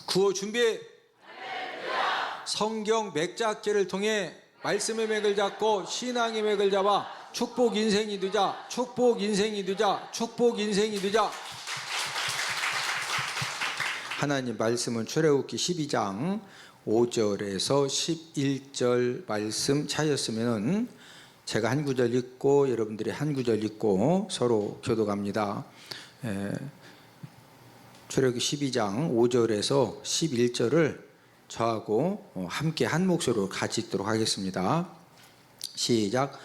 구호 준비. 성경 맥잡기를 통해 말씀의 맥을 잡고 신앙의 맥을 잡아 축복 인생이 되자, 축복 인생이 되자, 축복 인생이 되자. 하나님 말씀은 출애굽기 12장 5절에서 11절 말씀 찾았으면 제가 한 구절 읽고 여러분들이 한 구절 읽고 서로 교독합니다. 출애굽기 12장 5절에서 11절을 저하고 함께 한 목소리로 같이 읽도록 하겠습니다. 시작.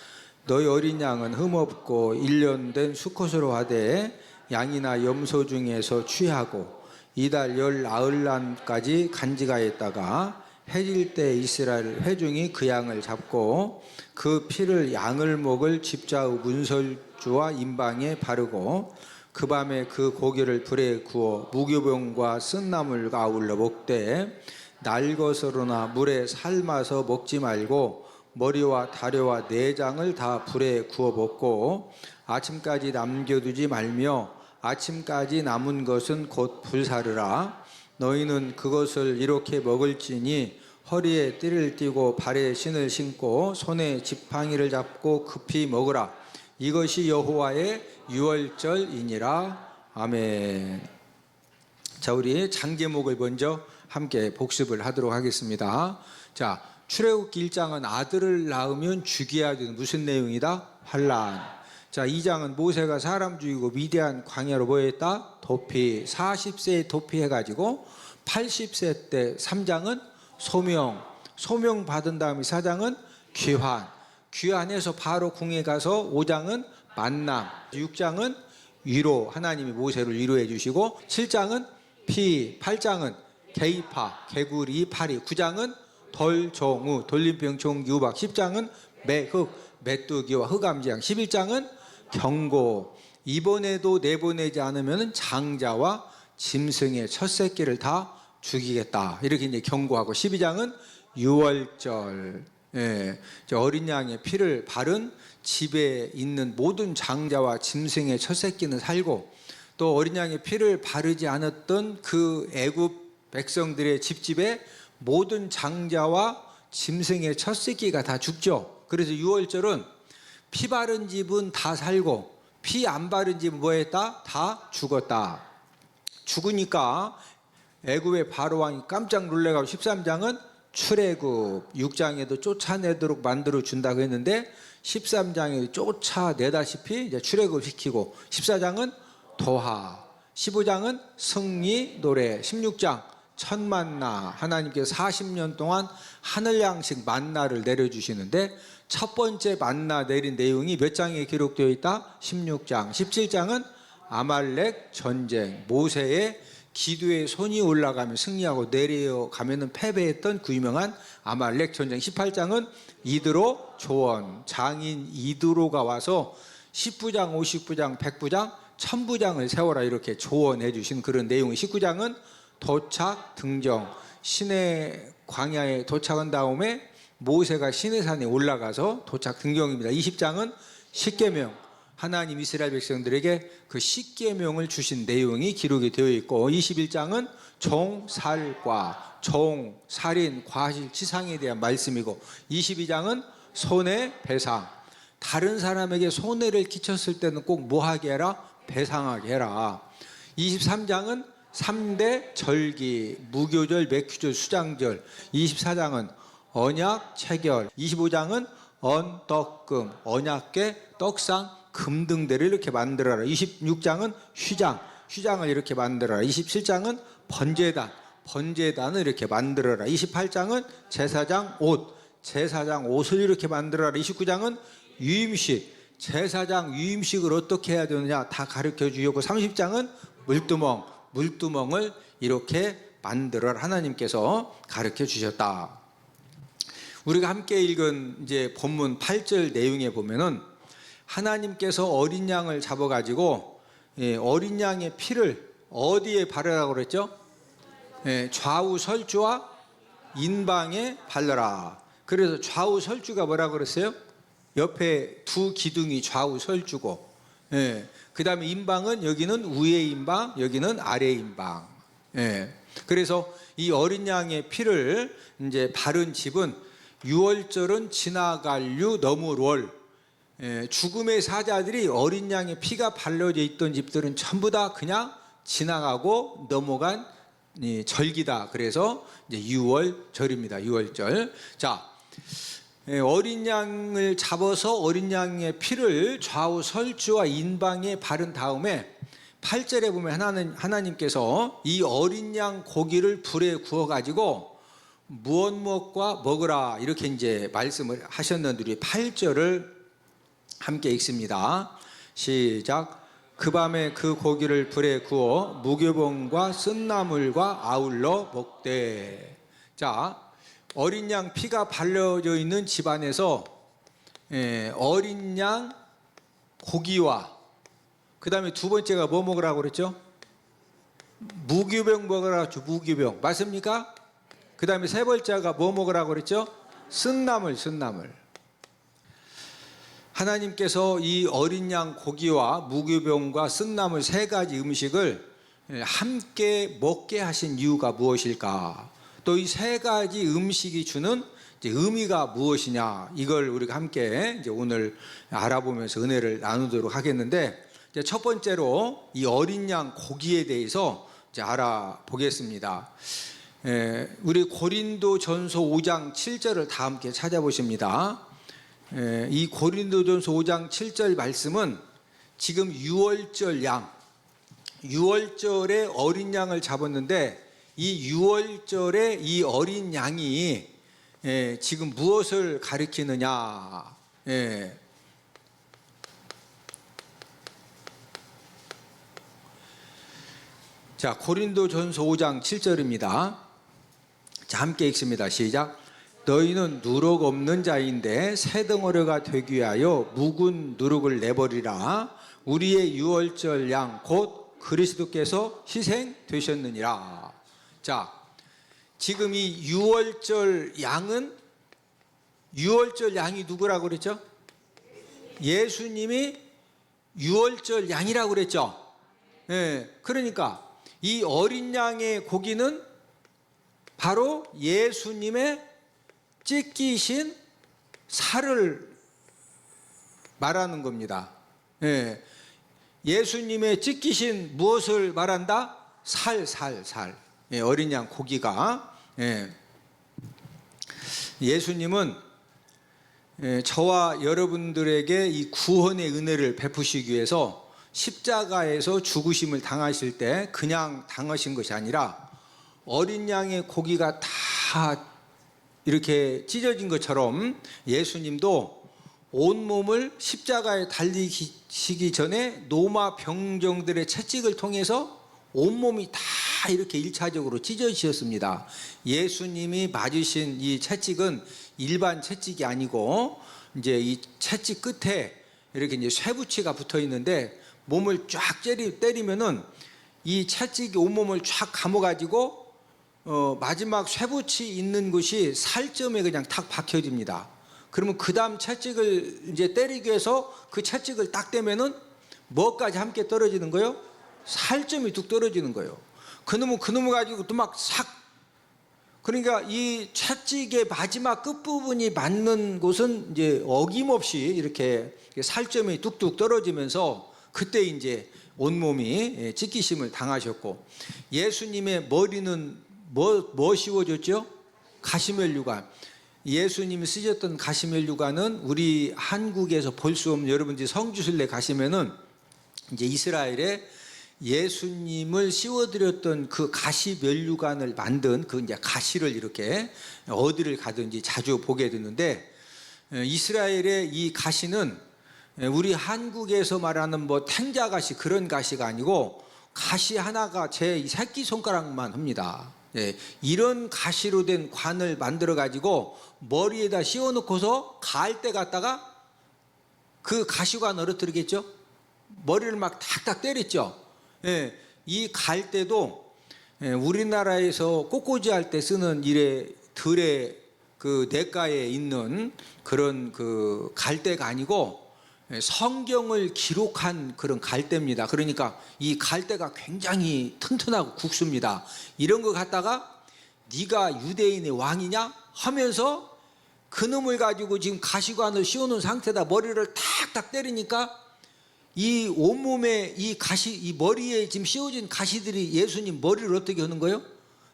너희 어린 양은 흠없고 1년 된 수컷으로 하되 양이나 염소 중에서 취하고 이달 열 나흘날까지 간직하였다가 해질 때 이스라엘 회중이 그 양을 잡고 그 피를 양을 먹을 집좌의 문설주와 임방에 바르고 그 밤에 그 고기를 불에 구워 무교병과 쓴나물과 아울러 먹되 날것으로나 물에 삶아서 먹지 말고 머리와 다리와 내장을 다 불에 구워 먹고 아침까지 남겨두지 말며 아침까지 남은 것은 곧 불사르라. 너희는 그것을 이렇게 먹을지니 허리에 띠를 띠고 발에 신을 신고 손에 지팡이를 잡고 급히 먹으라. 이것이 여호와의 유월절이니라. 아멘. 자, 우리 장제목을 먼저 함께 복습을 하도록 하겠습니다. 자, 출애굽기 1장은 아들을 낳으면 죽여야 되는 무슨 내용이다? 환란. 자, 2장은 모세가 사람 죽이고 미디안 광야로 보였다? 도피. 40세에 도피해가지고 80세 때 3장은 소명 받은 다음에 4장은 귀환해서 바로 궁에 가서 5장은 만남, 6장은 위로, 하나님이 모세를 위로해 주시고 7장은 피, 8장은 개입파, 개구리, 파리, 9장은 덜종우, 돌림병, 종기, 우박, 10장은 매흑, 메뚜기와 흑암지향, 11장은 경고, 이번에도 내보내지 않으면 장자와 짐승의 첫 새끼를 다 죽이겠다, 이렇게 이제 경고하고, 12장은 유월절, 어린 양의 피를 바른 집에 있는 모든 장자와 짐승의 첫 새끼는 살고, 또 어린 양의 피를 바르지 않았던 그 애굽 백성들의 집집에 모든 장자와 짐승의 첫 새끼가 다 죽죠. 그래서 유월절은 피 바른 집은 다 살고 피 안 바른 집은 뭐 했다? 다 죽었다. 죽으니까 애굽의 바로왕이 깜짝 놀래가지고 13장은 출애굽, 6장에도 쫓아내도록 만들어 준다고 했는데 13장에 쫓아내다시피 이제 출애굽을 시키고, 14장은 도하, 15장은 승리 노래, 16장 첫 만나, 하나님께서 40년 동안 하늘 양식 만나를 내려주시는데 첫 번째 만나 내린 내용이 몇 장에 기록되어 있다? 16장. 17장은 아말렉 전쟁, 모세의 기도의 손이 올라가면 승리하고 내려가면 패배했던 그 유명한 아말렉 전쟁. 18장은 이드로 조원, 장인 이드로가 와서 10부장, 50부장, 100부장, 1000부장을 세워라 이렇게 조언해 주신 그런 내용. 19장은 도착 등정, 시내 광야에 도착한 다음에 모세가 시내산에 올라가서 도착 등정입니다. 20장은 십계명, 하나님 이스라엘 백성들에게 그 십계명을 주신 내용이 기록이 되어 있고, 21장은 종살과, 종, 살인, 과실, 치상에 대한 말씀이고, 22장은 손해배상, 다른 사람에게 손해를 끼쳤을 때는 꼭 뭐하게 해라? 배상하게 해라. 23장은 3대 절기, 무교절, 맥주절, 수장절. 24장은 언약 체결, 25장은 언떡금, 언약궤, 떡상, 금등대를 이렇게 만들어라. 26장은 휘장을 이렇게 만들어라. 27장은 번제단을 이렇게 만들어라. 28장은 제사장 옷을 이렇게 만들어라. 29장은 유임식, 제사장 유임식을 어떻게 해야 되느냐 다 가르쳐 주고, 30장은 물두멍을 이렇게 만들어라, 하나님께서 가르쳐 주셨다. 우리가 함께 읽은 이제 본문 8절 내용에 보면은 하나님께서 어린 양을 잡아가지고 어린 양의 피를 어디에 바르라고 그랬죠? 좌우 설주와 인방에 발라라. 그래서 좌우 설주가 뭐라고 그랬어요? 옆에 두 기둥이 좌우 설주고, 그 다음에 인방은 여기는 위에 인방, 여기는 아래 인방. 그래서 이 어린 양의 피를 이제 바른 집은 유월절은 지나갈류 너물월, 죽음의 사자들이 어린 양의 피가 발려져 있던 집들은 전부 다 그냥 지나가고 넘어간 절기다. 그래서 이제 유월절입니다. 유월절. 자, 어린 양을 잡아서 어린 양의 피를 좌우 설주와 인방에 바른 다음에 8절에 보면 하나님께서 이 어린 양 고기를 불에 구워 가지고 무엇과 먹으라 이렇게 이제 말씀을 하셨는데 우리 8절을 함께 읽습니다. 시작. 그 밤에 그 고기를 불에 구워 무교병과 쓴나물과 아울러 먹되. 자, 어린 양 피가 발려져 있는 집안에서 어린 양 고기와 그 다음에 두 번째가 뭐 먹으라고 그랬죠? 무교병 먹으라고 했죠. 무교병 맞습니까? 그 다음에 세 번째가 뭐 먹으라고 그랬죠? 쓴나물. 하나님께서 이 어린 양 고기와 무교병과 쓴나물 세 가지 음식을 함께 먹게 하신 이유가 무엇일까? 또 이 세 가지 음식이 주는 의미가 무엇이냐? 이걸 우리가 함께 이제 오늘 알아보면서 은혜를 나누도록 하겠는데, 이제 첫 번째로 이 어린 양 고기에 대해서 이제 알아보겠습니다. 우리 고린도전서 5장 7절을 다 함께 찾아보십니다. 이 고린도전서 5장 7절 말씀은 지금 유월절 양, 유월절에 어린 양을 잡았는데 이 유월절에 이 어린 양이 지금 무엇을 가리키느냐? 자, 고린도전서 5장 7절입니다. 자, 함께 읽습니다. 시작. 너희는 누룩 없는 자인데 새 덩어리가 되기 위하여 묵은 누룩을 내버리라. 우리의 유월절 양 곧 그리스도께서 희생되셨느니라. 자, 지금 이 유월절 양은 유월절 양이 누구라고 그랬죠? 예수님이 유월절 양이라고 그랬죠. 그러니까 이 어린 양의 고기는 바로 예수님의 찢기신 살을 말하는 겁니다. 예수님의 찢기신 무엇을 말한다? 살. 어린 양 고기가. 예수님은 저와 여러분들에게 이 구원의 은혜를 베푸시기 위해서 십자가에서 죽으심을 당하실 때 그냥 당하신 것이 아니라 어린 양의 고기가 다 이렇게 찢어진 것처럼 예수님도 온몸을 십자가에 달리시기 전에 노마 병정들의 채찍을 통해서 온몸이 다 이렇게 일차적으로 찢어지셨습니다. 예수님이 맞으신 이 채찍은 일반 채찍이 아니고 이제 이 채찍 끝에 이렇게 이제 쇠붙이가 붙어 있는데 몸을 쫙 때리면은 이 채찍이 온몸을 쫙 감아가지고 마지막 쇠붙이 있는 곳이 살점에 그냥 탁 박혀집니다. 그러면 그 다음 채찍을 이제 때리기 위해서 그 채찍을 딱 떼면은 뭐까지 함께 떨어지는 거예요? 살점이 뚝 떨어지는 거예요. 그놈을 가지고 또 막 싹. 그러니까 이 채찍의 마지막 끝부분이 맞는 곳은 이제 어김없이 이렇게 살점이 뚝뚝 떨어지면서 그때 이제 온몸이 찢기심을 당하셨고, 예수님의 머리는 뭐 씌워졌죠? 가시멜류관. 예수님이 쓰셨던 가시멜류관은 우리 한국에서 볼 수 없는, 여러분들이 성지순례 가시면은 이제 이스라엘에 예수님을 씌워드렸던 그 가시면류관을 만든 그 이제 가시를 이렇게 어디를 가든지 자주 보게 되는데, 이스라엘의 이 가시는 우리 한국에서 말하는 뭐 탱자가시 그런 가시가 아니고 가시 하나가 제 새끼손가락만 합니다. 이런 가시로 된 관을 만들어 가지고 머리에다 씌워놓고서 가을 때 갔다가 그 가시관 얼어뜨리겠죠. 머리를 막 탁탁 때렸죠. 이 갈대도 우리나라에서 꽃꽂이 할 때 쓰는 이래 들의 그 냇가에 있는 그런 그 갈대가 아니고 성경을 기록한 그런 갈대입니다. 그러니까 이 갈대가 굉장히 튼튼하고 굵습니다. 이런 거 갖다가 네가 유대인의 왕이냐 하면서 그놈을 가지고 지금 가시관을 씌워놓은 상태다 머리를 탁탁 때리니까 이 온몸에 이 가시, 이 머리에 지금 씌워진 가시들이 예수님 머리를 어떻게 하는 거예요?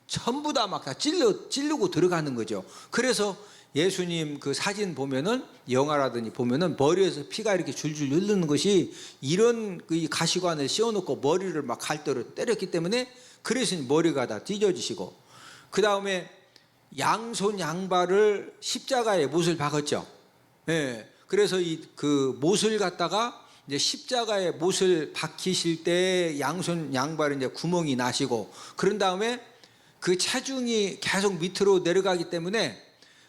전부 다 막 다 찌르고 들어가는 거죠. 그래서 예수님 그 사진 보면은 영화라든지 보면은 머리에서 피가 이렇게 줄줄 흐르는 것이 이런 이 가시관을 씌워놓고 머리를 막 갈대로 때렸기 때문에 그래서 머리가 다 찢어지시고, 그 다음에 양손 양발을 십자가에 못을 박았죠. 예. 그래서 이 그 못을 갖다가 이제 십자가에 못을 박히실 때 양손 양발에 이제 구멍이 나시고, 그런 다음에 그 체중이 계속 밑으로 내려가기 때문에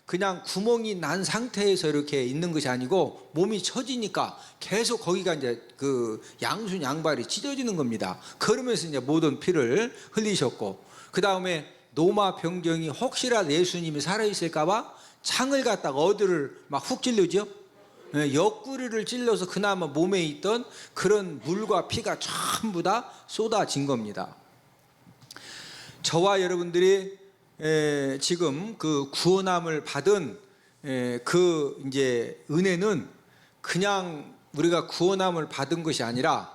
그냥 구멍이 난 상태에서 이렇게 있는 것이 아니고 몸이 처지니까 계속 거기가 이제 그 양손 양발이 찢어지는 겁니다. 그러면서 이제 모든 피를 흘리셨고, 그 다음에 노마 병정이 혹시라도 예수님이 살아있을까봐 창을 갖다가 어디를 막 훅 찔르죠. 옆구리를 찔러서 그나마 몸에 있던 그런 물과 피가 전부 다 쏟아진 겁니다. 저와 여러분들이 지금 그 구원함을 받은 그 이제 은혜는 그냥 우리가 구원함을 받은 것이 아니라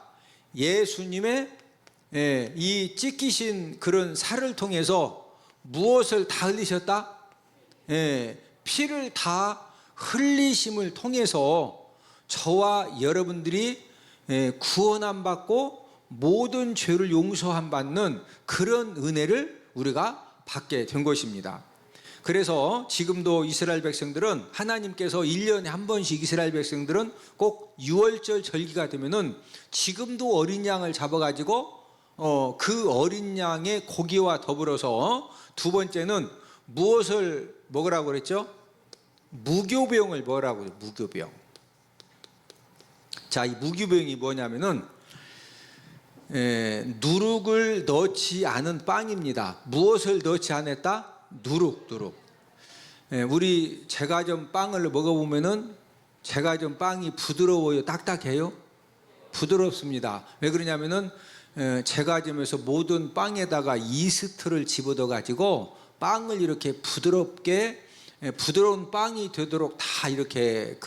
예수님의 이 찢기신 그런 살을 통해서 무엇을 다 흘리셨다? 피를 다 흘리심을 통해서 저와 여러분들이 구원함 받고 모든 죄를 용서함 받는 그런 은혜를 우리가 받게 된 것입니다. 그래서 지금도 이스라엘 백성들은 하나님께서 1년에 한 번씩 이스라엘 백성들은 꼭 6월절 절기가 되면은 지금도 어린 양을 잡아가지고 그 어린 양의 고기와 더불어서 두 번째는 무엇을 먹으라고 그랬죠? 무교병을 먹으라고 그래요. 무교병. 자, 이 무교병이 뭐냐면은 누룩을 넣지 않은 빵입니다. 무엇을 넣지 않았다? 누룩. 우리 제과점 빵을 먹어보면은 제과점 빵이 부드러워요? 딱딱해요? 부드럽습니다. 왜 그러냐면은 제과점에서 모든 빵에다가 이스트를 집어넣어 가지고 빵을 이렇게 부드럽게 부드러운 빵이 되도록 다 이렇게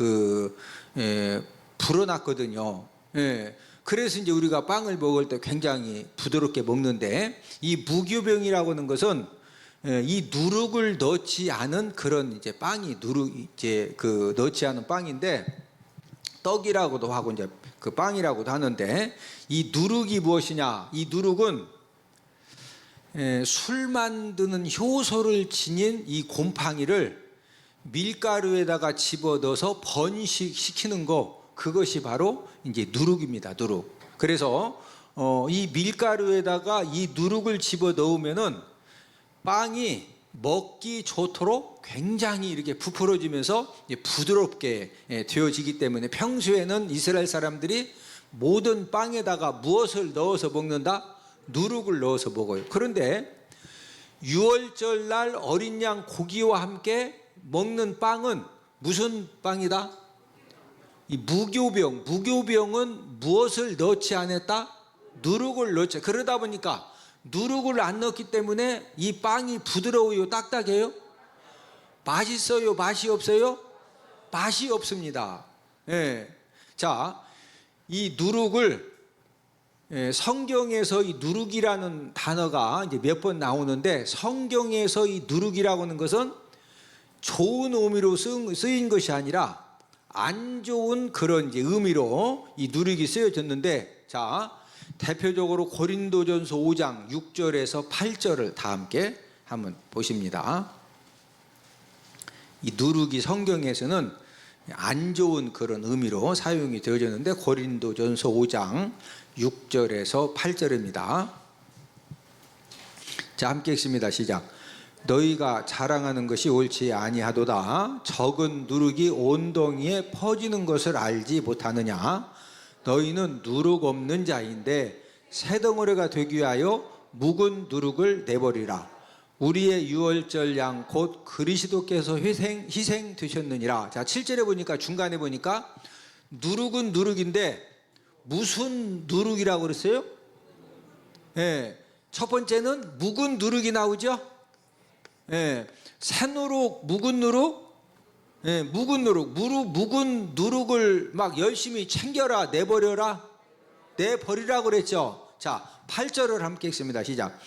불어놨거든요. 그래서 이제 우리가 빵을 먹을 때 굉장히 부드럽게 먹는데, 이 무교병이라고 하는 것은 이 누룩을 넣지 않은 그런 이제 빵이 넣지 않은 빵인데, 떡이라고도 하고 이제 그 빵이라고도 하는데, 이 누룩이 무엇이냐? 이 누룩은 술 만드는 효소를 지닌 이 곰팡이를 밀가루에다가 집어넣어서 번식시키는 거, 그것이 바로 이제 누룩입니다. 누룩. 그래서 이 밀가루에다가 이 누룩을 집어 넣으면은 빵이 먹기 좋도록 굉장히 이렇게 부풀어지면서 부드럽게 되어지기 때문에 평소에는 이스라엘 사람들이 모든 빵에다가 무엇을 넣어서 먹는다? 누룩을 넣어서 먹어요. 그런데 6월절 날 어린 양 고기와 함께 먹는 빵은 무슨 빵이다? 이 무교병. 무교병은 무엇을 넣지 않았다? 누룩을 넣지. 그러다 보니까 누룩을 안 넣기 때문에 이 빵이 부드러워요? 딱딱해요? 맛있어요? 맛이 없어요? 맛이 없습니다. 자, 이 누룩을 성경에서 이 누룩이라는 단어가 이제 몇 번 나오는데, 성경에서 이 누룩이라고 하는 것은 좋은 의미로 쓰인 것이 아니라 안 좋은 그런 이제 의미로 이 누룩이 쓰여졌는데, 자, 대표적으로 고린도전서 5장 6절에서 8절을 다 함께 한번 보십니다. 이 누룩이 성경에서는 안 좋은 그런 의미로 사용이 되어졌는데, 고린도전서 5장 6절에서 8절입니다. 자, 함께 읽습니다. 시작. 너희가 자랑하는 것이 옳지 아니하도다. 적은 누룩이 온 동이에 퍼지는 것을 알지 못하느냐? 너희는 누룩 없는 자인데 새 덩어리가 되기 위하여 묵은 누룩을 내버리라. 우리의 유월절 양 곧 그리스도께서 희생되셨느니라. 자, 7절에 보니까, 중간에 보니까 누룩은 누룩인데 무슨 누룩이라고 그랬어요? 예. 첫 번째는 묵은 누룩이 나오죠? 예. 새누룩, 묵은 누룩? 예, 묵은 누룩. 묵은 누룩을 막 열심히 챙겨라, 내버려라, 내버리라고 그랬죠? 자, 8절을 함께 읽습니다. 시작.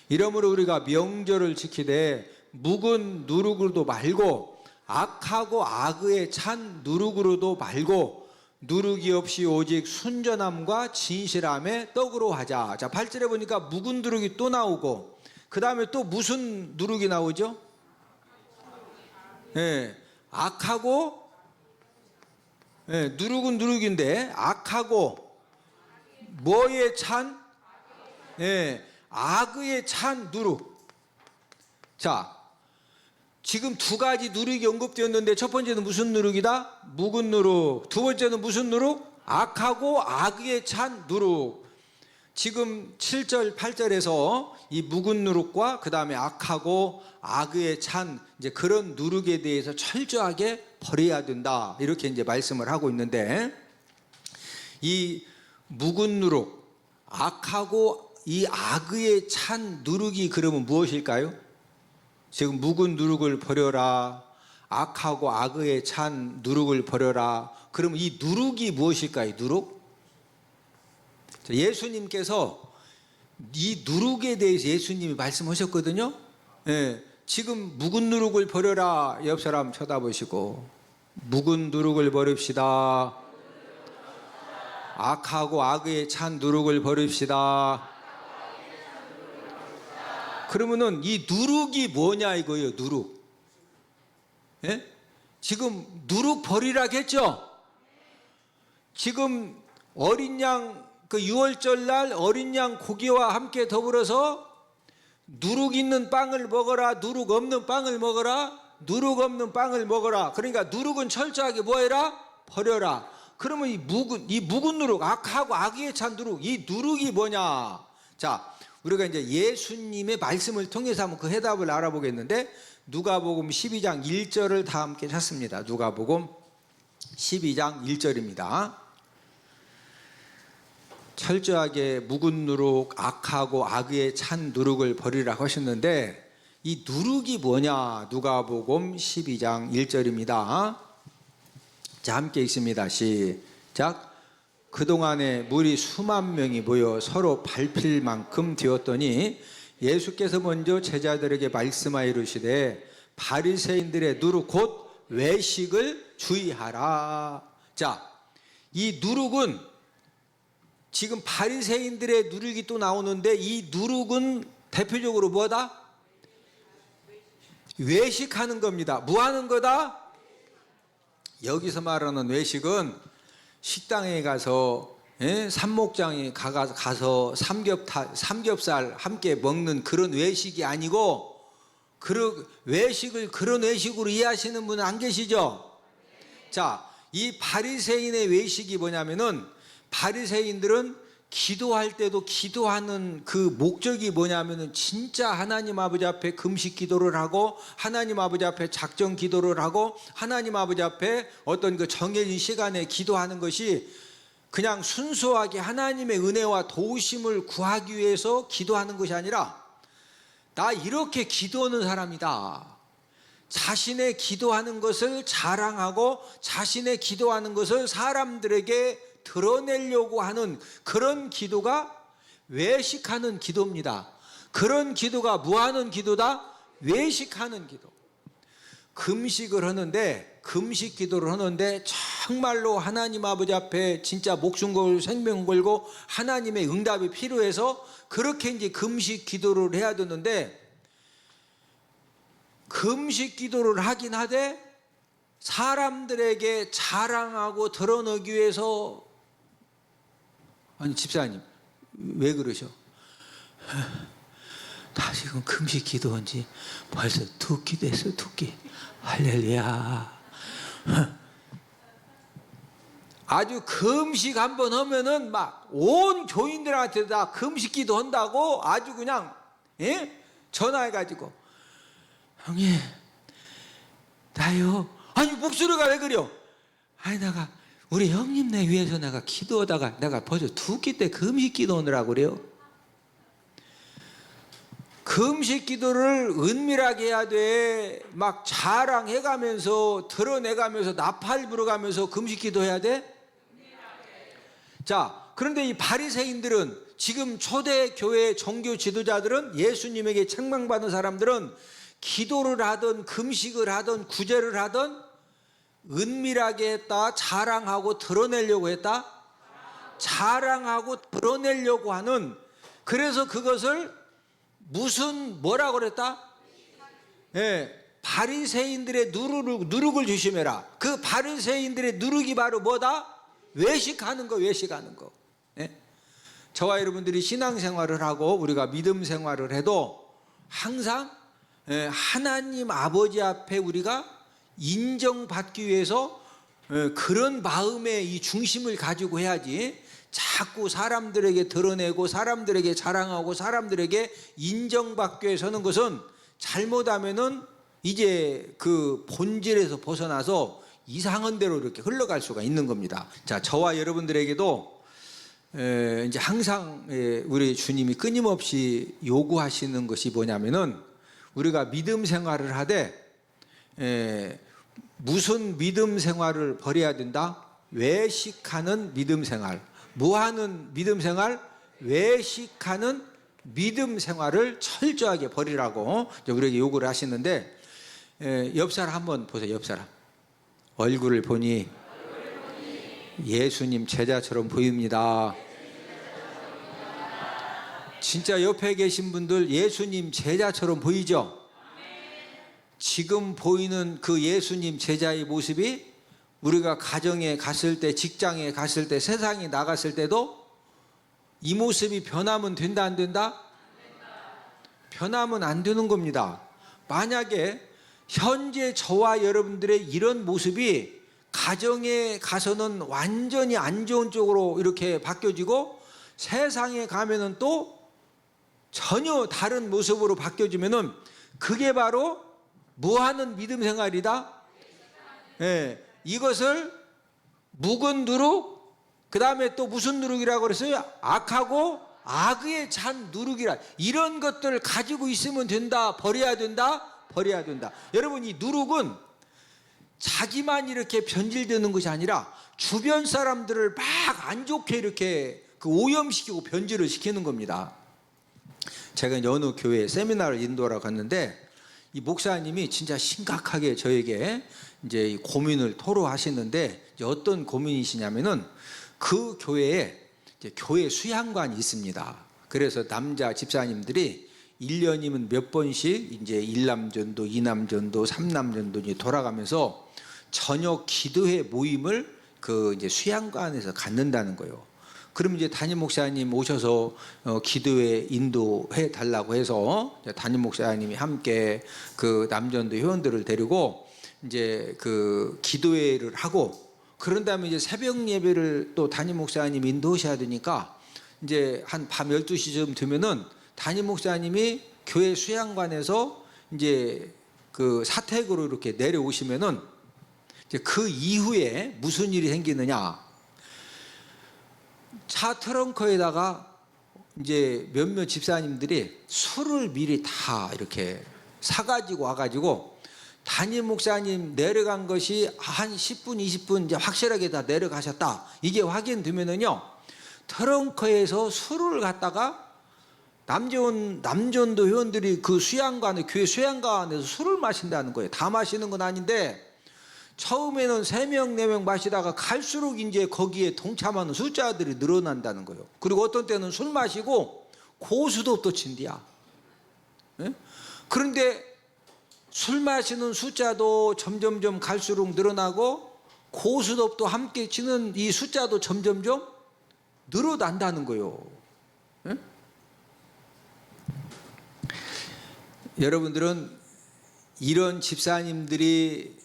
이러므로 우리가 명절을 지키되 묵은 누룩으로도 말고 악하고 악의에 찬 누룩으로도 말고 누룩이 없이 오직 순전함과 진실함에 떡으로 하자. 자, 8절에 보니까 묵은 누룩이 또 나오고 그 다음에 또 무슨 누룩이 나오죠? 예, 악하고, 예, 누룩은 누룩인데 악하고 뭐에 찬? 예, 악의에 찬 누룩. 자, 지금 두 가지 누룩이 언급되었는데 첫 번째는 무슨 누룩이다? 묵은 누룩. 두 번째는 무슨 누룩? 악하고 악의에 찬 누룩. 지금 7절, 8절에서 이 묵은 누룩과 그 다음에 악하고 악의에 찬 이제 그런 누룩에 대해서 철저하게 버려야 된다. 이렇게 이제 말씀을 하고 있는데 이 묵은 누룩, 악하고 이 악의에 찬 누룩이 그러면 무엇일까요? 지금 묵은 누룩을 버려라, 악하고 악의에 찬 누룩을 버려라. 그러면 이 누룩이 무엇일까요? 누룩? 예수님께서 이 누룩에 대해서 예수님이 말씀하셨거든요. 예, 지금 묵은 누룩을 버려라. 옆 사람 쳐다보시고 묵은 누룩을 버립시다. 악하고 악의에 찬 누룩을 버립시다. 그러면은 이 누룩이 뭐냐 이거예요. 누룩. 예? 지금 누룩 버리라고 했죠. 지금 어린 양 그 유월절 날 어린 양 고기와 함께 더불어서 누룩 있는 빵을 먹어라, 누룩 없는 빵을 먹어라, 누룩 없는 빵을 먹어라. 그러니까 누룩은 철저하게 뭐해라? 버려라. 그러면 이 묵은 누룩, 악하고 악의에 찬 누룩, 이 누룩이 뭐냐? 자, 우리가 이제 예수님의 말씀을 통해서 한번 그 해답을 알아보겠는데 누가복음 12장 1절을 다 함께 찾습니다. 누가복음 12장 1절입니다. 철저하게 묵은 누룩, 악하고 악의에 찬 누룩을 버리라고 하셨는데 이 누룩이 뭐냐? 누가복음 12장 1절입니다. 자, 함께 읽습니다. 시작. 그동안에 무리 수만 명이 모여 서로 밟힐 만큼 되었더니 예수께서 먼저 제자들에게 말씀하여 이르시되 바리새인들의 누룩 곧 외식을 주의하라. 자, 이 누룩은 지금 바리새인들의 누룩이 또 나오는데 이 누룩은 대표적으로 뭐다? 외식하는 겁니다. 뭐 하는 거다? 여기서 말하는 외식은 식당에 가서 삼목장에 가서 삼겹살 함께 먹는 그런 외식이 아니고 외식을 그런 외식으로 이해하시는 분은 안 계시죠? 자, 이 바리새인의 외식이 뭐냐면은 바리새인들은 기도할 때도 기도하는 그 목적이 뭐냐면은 진짜 하나님 아버지 앞에 금식 기도를 하고 하나님 아버지 앞에 작정 기도를 하고 하나님 아버지 앞에 어떤 그 정해진 시간에 기도하는 것이 그냥 순수하게 하나님의 은혜와 도우심을 구하기 위해서 기도하는 것이 아니라 나 이렇게 기도하는 사람이다. 자신의 기도하는 것을 자랑하고 자신의 기도하는 것을 사람들에게 드러내려고 하는 그런 기도가 외식하는 기도입니다. 그런 기도가 뭐 하는 기도다? 외식하는 기도. 금식을 하는데 금식 기도를 하는데 정말로 하나님 아버지 앞에 진짜 목숨 걸고 생명 걸고 하나님의 응답이 필요해서 그렇게 이제 금식 기도를 해야 되는데 금식 기도를 하긴 하되 사람들에게 자랑하고 드러내기 위해서 아니 집사님 왜 그러셔? 나 지금 금식 기도한 지 벌써 2끼 됐어. 2끼. 할렐루야. 아주 금식 한번 하면은 막 온 교인들한테 다 금식 기도한다고 아주 그냥 전화해가지고 형님 나요. 아니 목소리가 왜 그래요? 아니 내가 우리 형님네 위해서 내가 기도하다가 내가 벌써 2끼 때 금식 기도하느라고 그래요. 금식 기도를 은밀하게 해야 돼. 막 자랑해가면서 드러내가면서 나팔 불어가면서 금식 기도해야 돼. 자, 그런데 이 바리새인들은, 지금 초대 교회 종교 지도자들은, 예수님에게 책망받은 사람들은 기도를 하든 금식을 하든 구제를 하든 은밀하게 했다, 자랑하고 드러내려고 했다. 자랑하고 드러내려고 하는, 그래서 그것을 뭐라고 그랬다? 예, 바리새인들의 누룩을 조심해라. 그 바리새인들의 누룩이 바로 뭐다? 외식하는 거, 외식하는 거. 예? 저와 여러분들이 신앙생활을 하고 우리가 믿음 생활을 해도 항상 하나님 아버지 앞에 우리가 인정받기 위해서 그런 마음의 이 중심을 가지고 해야지, 자꾸 사람들에게 드러내고 사람들에게 자랑하고 사람들에게 인정받기 위해 서는 것은, 잘못하면은 이제 그 본질에서 벗어나서 이상한 대로 이렇게 흘러갈 수가 있는 겁니다. 자, 저와 여러분들에게도 이제 항상 우리 주님이 끊임없이 요구하시는 것이 뭐냐면은, 우리가 믿음 생활을 하되 무슨 믿음 생활을 벌여야 된다? 외식하는 믿음 생활. 뭐 하는 믿음 생활? 외식하는 믿음 생활을 철저하게 벌이라고 우리에게 요구를 하시는데, 옆 사람 한번 보세요. 옆 사람 얼굴을 보니 예수님 제자처럼 보입니다. 진짜 옆에 계신 분들 예수님 제자처럼 보이죠? 지금 보이는 그 예수님 제자의 모습이 우리가 가정에 갔을 때, 직장에 갔을 때, 세상에 나갔을 때도 이 모습이 변하면 된다, 안 된다? 변하면 안 되는 겁니다. 만약에 현재 저와 여러분들의 이런 모습이 가정에 가서는 완전히 안 좋은 쪽으로 이렇게 바뀌어지고, 세상에 가면은 또 전혀 다른 모습으로 바뀌어지면은, 그게 바로 뭐하는 믿음 생활이다? 예. 이것을 묵은 누룩, 그 다음에 또 무슨 누룩이라고 그랬어요? 악하고 악의에 찬 누룩이라. 이런 것들을 가지고 있으면 된다, 버려야 된다, 버려야 된다. 여러분, 이 누룩은 자기만 이렇게 변질되는 것이 아니라 주변 사람들을 막 안 좋게 이렇게 오염시키고 변질을 시키는 겁니다. 제가 이제 어느 교회에 세미나를 인도하러 갔는데, 이 목사님이 진짜 심각하게 저에게 이제 고민을 토로하시는데, 어떤 고민이시냐면은, 그 교회에 이제 교회 수양관이 있습니다. 그래서 남자 집사님들이 1년이면 몇 번씩 이제 1남전도, 2남전도, 3남전도 돌아가면서 저녁 기도회 모임을 그 이제 수양관에서 갖는다는 거예요. 그럼 이제 담임 목사님 오셔서 기도회 인도해 달라고 해서 담임 목사님이 함께 그 남전도 회원들을 데리고 이제 그 기도회를 하고, 그런 다음에 이제 새벽 예배를 또 담임 목사님이 인도하셔야 되니까, 이제 한 밤 12시쯤 되면은 담임 목사님이 교회 수양관에서 이제 그 사택으로 이렇게 내려오시면은, 이제 그 이후에 무슨 일이 생기느냐? 차 트렁크에다가 이제 몇몇 집사님들이 술을 미리 다 이렇게 사가지고 와가지고, 담임 목사님 내려간 것이 한 10분, 20분 이제 확실하게 다 내려가셨다, 이게 확인되면은요, 트렁크에서 술을 갖다가 남전도 회원들이 그 수양관에, 교회 수양관에서 술을 마신다는 거예요. 다 마시는 건 아닌데, 처음에는 3명, 4명 마시다가 갈수록 이제 거기에 동참하는 숫자들이 늘어난다는 거예요. 그리고 어떤 때는 술 마시고 고수도 또 친디야. 예? 그런데 술 마시는 숫자도 점점점 갈수록 늘어나고, 고수도 함께 치는 이 숫자도 점점점 늘어난다는 거예요. 예? 여러분들은 이런 집사님들이,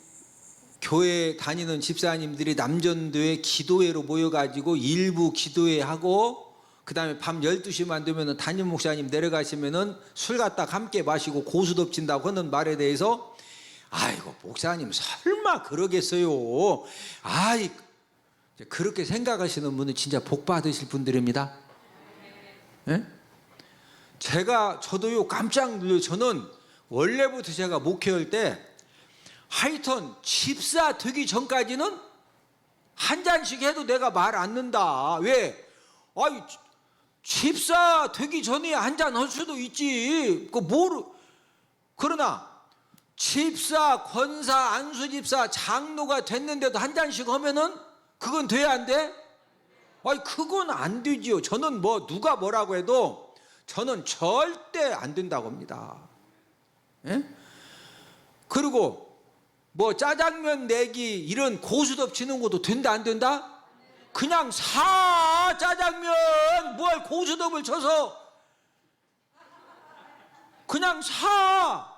교회 다니는 집사님들이 남전도에 기도회로 모여가지고 일부 기도회 하고, 그 다음에 밤 12시만 되면 담임 목사님 내려가시면은 술 갖다 함께 마시고 고수 덮친다고 하는 말에 대해서, 아이고 목사님 설마 그러겠어요? 아이 그렇게 생각하시는 분은 진짜 복 받으실 분들입니다. 예? 저도요 깜짝 놀라요. 저는 원래부터 제가 목회할 때 하여튼 집사 되기 전까지는 한 잔씩 해도 내가 말 안 는다. 왜? 아이, 집사 되기 전에 한 잔 할 수도 있지. 그러나 집사, 권사, 안수집사, 장로가 됐는데도 한 잔씩 하면은 그건 돼야 안 돼? 아이, 그건 안 되지요. 저는 누가 뭐라고 해도 저는 절대 안 된다고 합니다. 예? 그리고 짜장면 내기 이런 고수톱 치는 것도 된다 안 된다? 그냥 사 짜장면 뭘 고수톱을 쳐서 그냥 사.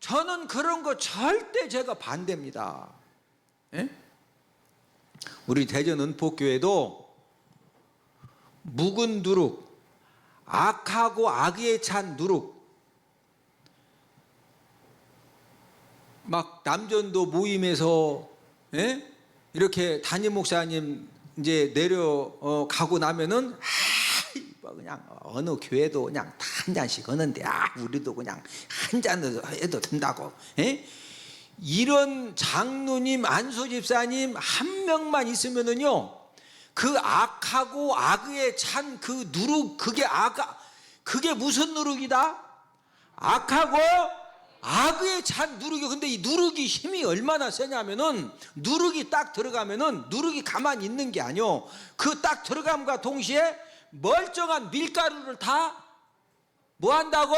저는 그런 거 절대 제가 반대입니다. 예? 우리 대전 은폭교회도 묵은 누룩, 악하고 악의에 찬 누룩, 막 남전도 모임에서 이렇게 담임 목사님 이제 내려가고 나면은 그냥 어느 교회도 그냥 다 한 잔씩 하는데 우리도 그냥 한 잔 해도 된다고. 이런 장로님, 안수집사님 한 명만 있으면은요 그 악하고 악의에 찬 그 누룩, 그게 무슨 누룩이다? 악하고 악의에 찬 누룩이. 근데 이 누룩이 힘이 얼마나 세냐면은 누룩이 딱 들어가면은 누룩이 가만히 있는 게 아니요. 그 딱 들어감과 동시에 멀쩡한 밀가루를 다 뭐 한다고?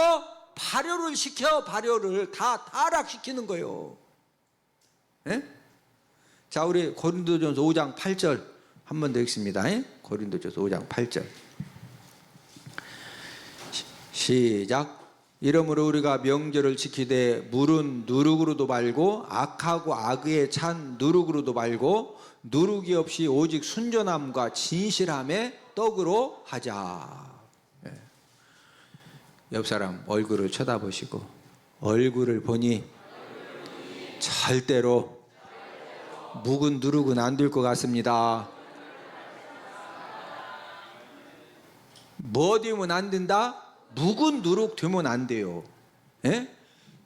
발효를 시켜. 발효를 다 타락시키는 거예요. 예? 자, 우리 고린도전서 5장 8절 한 번 더 읽습니다. 고린도전서 5장 8절 시작. 이러므로 우리가 명절을 지키되 물은 누룩으로도 말고 악하고 악의에 찬 누룩으로도 말고 누룩이 없이 오직 순전함과 진실함의 떡으로 하자. 옆 사람 얼굴을 쳐다보시고 얼굴을 보니 절대로 묵은 누룩은 안 될 것 같습니다. 뭐 되면 안 된다? 묵은 누룩 되면 안 돼요.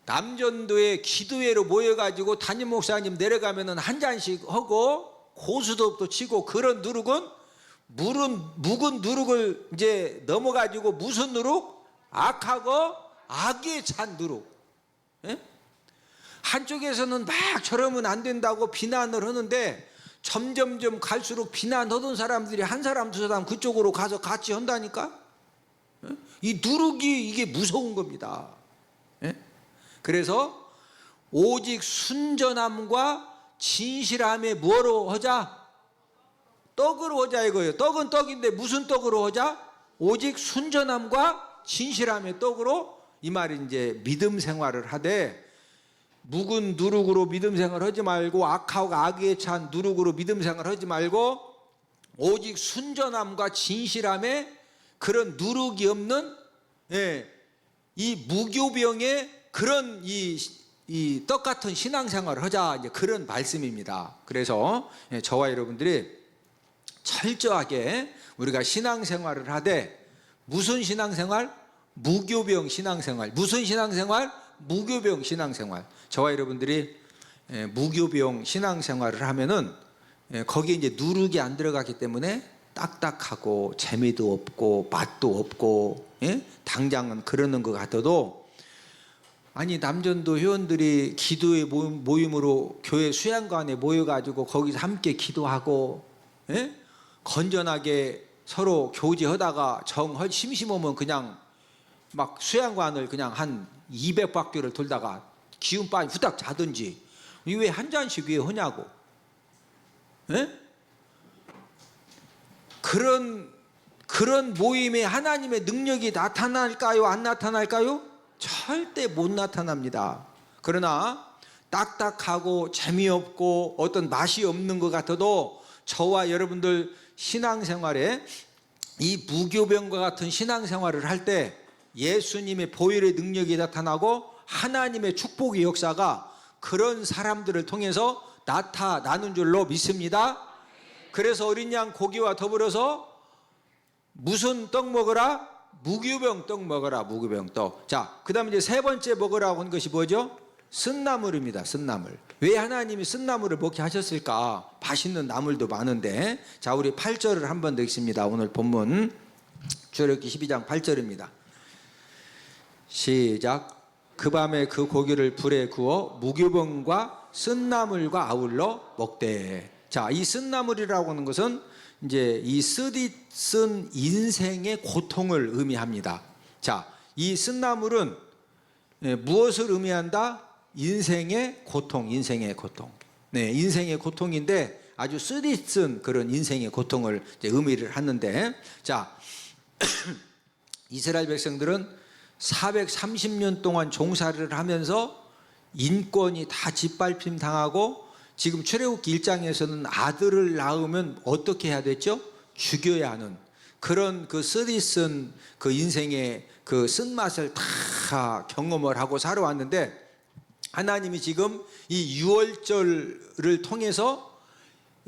남전도에 기도회로 모여가지고 담임 목사님 내려가면은 한 잔씩 하고 고수톱도 치고 그런 누룩은 묵은 누룩을 이제 넘어가지고 무슨 누룩? 악하고 악에 찬 누룩. 한쪽에서는 막 저러면 안 된다고 비난을 하는데 점점점 갈수록 비난하던 사람들이 한 사람 두 사람 그쪽으로 가서 같이 한다니까. 이 누룩이 이게 무서운 겁니다. 그래서 오직 순전함과 진실함에 뭐로 하자? 떡으로 하자 이거예요. 떡은 떡인데 무슨 떡으로 하자? 오직 순전함과 진실함의 떡으로. 이 말이 이제 믿음 생활을 하되 묵은 누룩으로 믿음 생활 하지 말고 악하고 악의에 찬 누룩으로 믿음 생활 하지 말고 오직 순전함과 진실함에 그런 누룩이 없는 이 무교병의 그런 이 떡 같은 신앙생활을 하자, 이제 그런 말씀입니다. 그래서 저와 여러분들이 철저하게 우리가 신앙생활을 하되 무슨 신앙생활? 무교병 신앙생활. 무슨 신앙생활? 무교병 신앙생활. 저와 여러분들이 무교병 신앙생활을 하면은 거기에 이제 누룩이 안 들어가기 때문에 딱딱하고 재미도 없고 맛도 없고 당장은 그러는 것 같아도 아니 남전도 회원들이 기도의 모임으로 교회 수양관에 모여가지고 거기서 함께 기도하고 건전하게 서로 교제하다가 정 심심하면 그냥 막 수양관을 그냥 한 200바퀴를 돌다가 기운 빠지 후딱 자든지 왜 한 잔씩 왜 하냐고. 그런 모임에 하나님의 능력이 나타날까요? 안 나타날까요? 절대 못 나타납니다. 그러나 딱딱하고 재미없고 어떤 맛이 없는 것 같아도 저와 여러분들 신앙생활에 이 무교병과 같은 신앙생활을 할 때 예수님의 보혈의 능력이 나타나고 하나님의 축복의 역사가 그런 사람들을 통해서 나타나는 줄로 믿습니다. 그래서 어린 양 고기와 더불어서 무슨 떡 먹어라? 무교병 떡 먹어라. 무교병 떡. 자, 그 다음에 이제 세 번째 먹으라고 한 것이 뭐죠? 쓴나물입니다. 쓴나물. 왜 하나님이 쓴나물을 먹게 하셨을까? 맛있는 나물도 많은데. 자, 우리 8절을 한 번 더 읽습니다. 오늘 본문 출애굽기 12장 8절입니다. 시작. 그 밤에 그 고기를 불에 구워 무교병과 쓴나물과 아울러 먹되. 자, 이 쓴나물이라고 하는 것은 이제 이 쓰디쓴 인생의 고통을 의미합니다. 자, 이 쓴나물은 무엇을 의미한다? 인생의 고통, 인생의 고통. 네, 인생의 고통인데 아주 쓰디쓴 그런 인생의 고통을 이제 의미를 하는데, 자, 이스라엘 백성들은 430년 동안 종살이를 하면서 인권이 다 짓밟힘 당하고, 지금 출애굽기 1장에서는 아들을 낳으면 어떻게 해야 됐죠? 죽여야 하는 그런 그 쓰디쓴 그 인생의 그 쓴맛을 다 경험을 하고 살아왔는데, 하나님이 지금 이 유월절을 통해서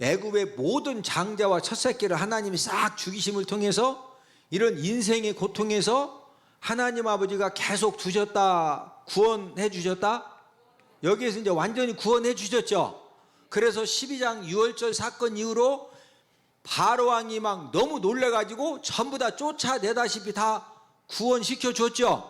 애굽의 모든 장자와 첫 새끼를 하나님이 싹 죽이심을 통해서 이런 인생의 고통에서 하나님 아버지가 계속 두셨다, 구원해 주셨다. 여기에서 이제 완전히 구원해 주셨죠. 그래서 12장 유월절 사건 이후로 바로 왕이 막 너무 놀래가지고 전부 다 쫓아내다시피 다 구원시켜 줬죠.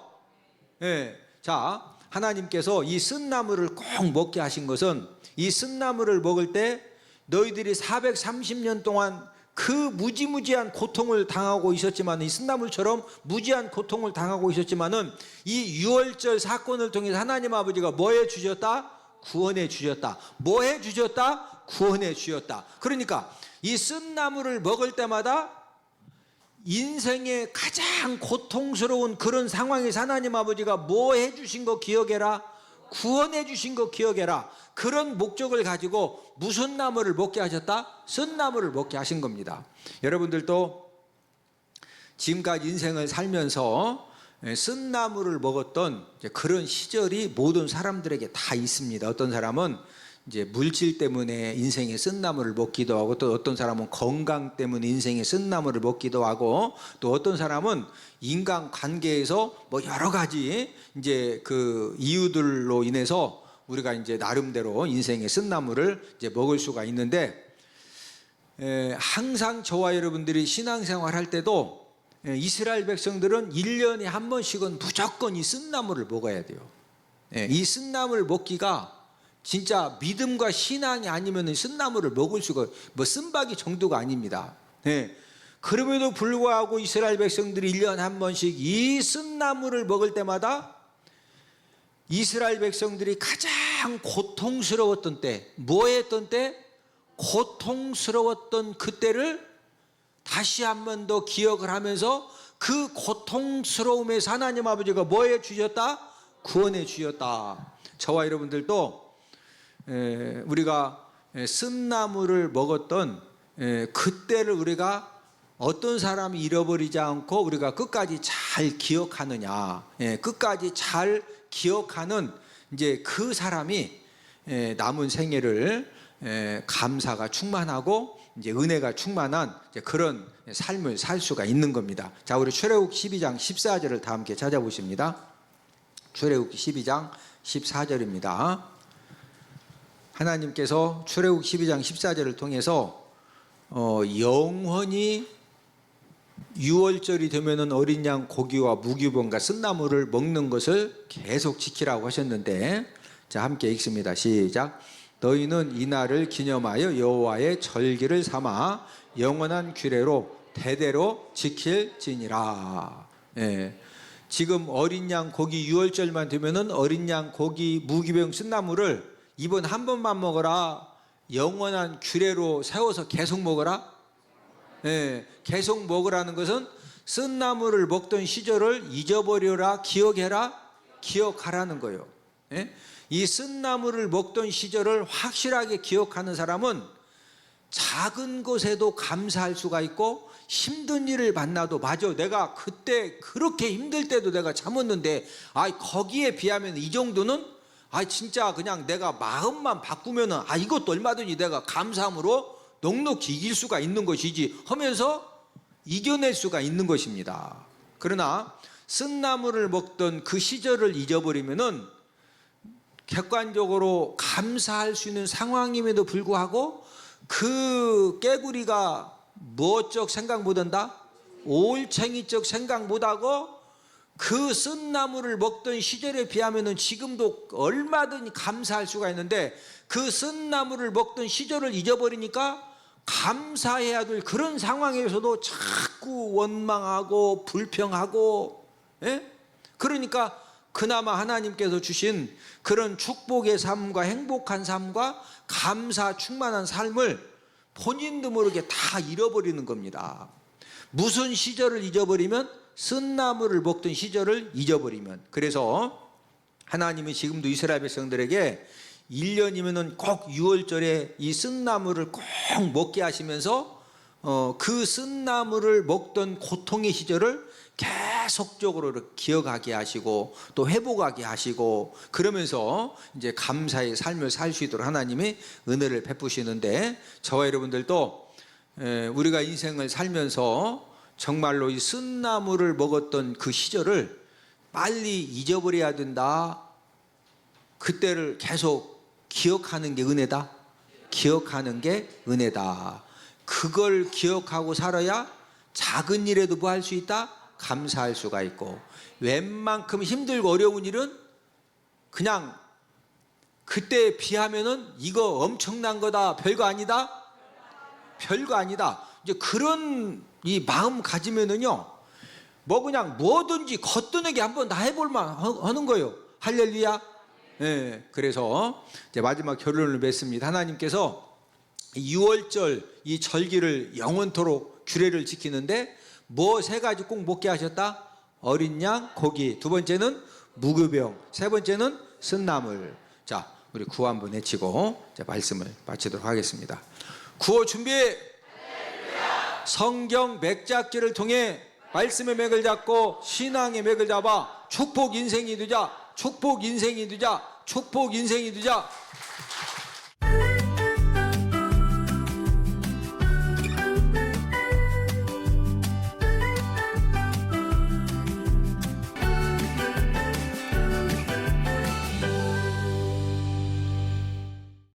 예. 자, 하나님께서 이 쓴나물을 꼭 먹게 하신 것은, 이 쓴나물을 먹을 때 너희들이 430년 동안 그 무지무지한 고통을 당하고 있었지만, 이 쓴나물처럼 무지한 고통을 당하고 있었지만은 이 유월절 사건을 통해서 하나님 아버지가 뭐 해 주셨다? 구원해 주셨다. 뭐 해 주셨다? 구원해 주셨다. 그러니까 이 쓴나물을 먹을 때마다 인생의 가장 고통스러운 그런 상황에서 하나님 아버지가 뭐 해 주신 거 기억해라. 구원해 주신 거 기억해라. 그런 목적을 가지고 무슨 나물을 먹게 하셨다? 쓴나물을 먹게 하신 겁니다. 여러분들도 지금까지 인생을 살면서 쓴나물을 먹었던 그런 시절이 모든 사람들에게 다 있습니다. 어떤 사람은 이제 물질 때문에 인생의 쓴나물을 먹기도 하고, 또 어떤 사람은 건강 때문에 인생의 쓴나물을 먹기도 하고, 또 어떤 사람은 인간 관계에서 뭐 여러 가지 이제 그 이유들로 인해서 우리가 이제 나름대로 인생의 쓴나물을 이제 먹을 수가 있는데, 항상 저와 여러분들이 신앙생활 할 때도 이스라엘 백성들은 1년에 한 번씩은 무조건 이 쓴나물을 먹어야 돼요. 이 쓴나물 먹기가 진짜 믿음과 신앙이 아니면 쓴나물을 먹을 수가, 뭐 쓴바기 정도가 아닙니다. 그럼에도 불구하고 이스라엘 백성들이 1년에 한 번씩 이 쓴나물을 먹을 때마다 이스라엘 백성들이 가장 고통스러웠던 때, 뭐 했던 때? 고통스러웠던 그때를 다시 한 번 더 기억을 하면서 그 고통스러움에서 하나님 아버지가 뭐 해 주셨다? 구원해 주셨다. 저와 여러분들도 우리가 쓴나물을 먹었던 그때를 우리가 어떤 사람이 잃어버리지 않고 우리가 끝까지 잘 기억하느냐, 끝까지 잘 기억하는 이제 그 사람이 남은 생애를 감사가 충만하고 이제 은혜가 충만한 이제 그런 삶을 살 수가 있는 겁니다. 자, 우리 출애굽기 12장 14절을 다 함께 찾아보십니다. 출애굽기 12장 14절입니다. 하나님께서 출애굽기 12장 14절을 통해서 영원히 유월절이 되면은 어린 양 고기와 무교병과 쓴나물을 먹는 것을 계속 지키라고 하셨는데, 자, 함께 읽습니다. 시작. 너희는 이날을 기념하여 여호와의 절기를 삼아 영원한 규례로 대대로 지킬지니라. 지금 어린 양 고기 유월절만 되면은 어린 양 고기 무교병 쓴나물을 이번 한 번만 먹어라, 영원한 규례로 세워서 계속 먹어라. 계속 먹으라는 것은 쓴나물을 먹던 시절을 잊어버려라, 기억해라, 기억하라는 거예요. 이 쓴나물을 먹던 시절을 확실하게 기억하는 사람은 작은 것에도 감사할 수가 있고, 힘든 일을 만나도 맞아, 내가 그때 그렇게 힘들 때도 내가 참았는데 거기에 비하면 이 정도는 진짜 그냥 내가 마음만 바꾸면은 이것도 얼마든지 내가 감사함으로 넉넉히 이길 수가 있는 것이지 하면서 이겨낼 수가 있는 것입니다. 그러나 쓴나물을 먹던 그 시절을 잊어버리면은 객관적으로 감사할 수 있는 상황임에도 불구하고 그 깨구리가 무엇적 생각 못한다? 올챙이적 생각 못하고 그 쓴나물을 먹던 시절에 비하면은 지금도 얼마든지 감사할 수가 있는데 그 쓴나물을 먹던 시절을 잊어버리니까 감사해야 될 그런 상황에서도 자꾸 원망하고 불평하고, 예? 그러니까 그나마 하나님께서 주신 그런 축복의 삶과 행복한 삶과 감사 충만한 삶을 본인도 모르게 다 잃어버리는 겁니다. 무슨 시절을 잊어버리면? 쓴나물을 먹던 시절을 잊어버리면. 그래서 하나님은 지금도 이스라엘 백성들에게 1년이면은 꼭 6월절에 이 쓴나물을 꼭 먹게 하시면서 그 쓴나물을 먹던 고통의 시절을 계속적으로 기억하게 하시고 또 회복하게 하시고 그러면서 이제 감사의 삶을 살 수 있도록 하나님이 은혜를 베푸시는데, 저와 여러분들도 우리가 인생을 살면서 정말로 이 쓴나물을 먹었던 그 시절을 빨리 잊어버려야 된다. 그때를 계속 기억하는 게 은혜다. 기억하는 게 은혜다. 그걸 기억하고 살아야 작은 일에도 뭐 할 수 있다? 감사할 수가 있고, 웬만큼 힘들고 어려운 일은 그냥 그때에 비하면은 이거 엄청난 거다, 별거 아니다, 별거 아니다. 이제 그런 이 마음 가지면은요, 뭐 그냥 뭐든지 거뜬하게 한번 다 해볼만 하는 거예요. 할렐루야. 예, 그래서 이제 마지막 결론을 맺습니다. 하나님께서 6월절 이 절기를 영원토록 규례를 지키는데 뭐 세 가지 꼭 먹게 하셨다? 어린 양, 고기. 두 번째는 무교병. 세 번째는 쓴나물. 자, 우리 구호 한번 외치고 이제 말씀을 마치도록 하겠습니다. 구호 준비. 성경 맥잡기를 통해 말씀의 맥을 잡고 신앙의 맥을 잡아 축복 인생이 되자. 축복 인생이 되자. 축복 인생이 되자.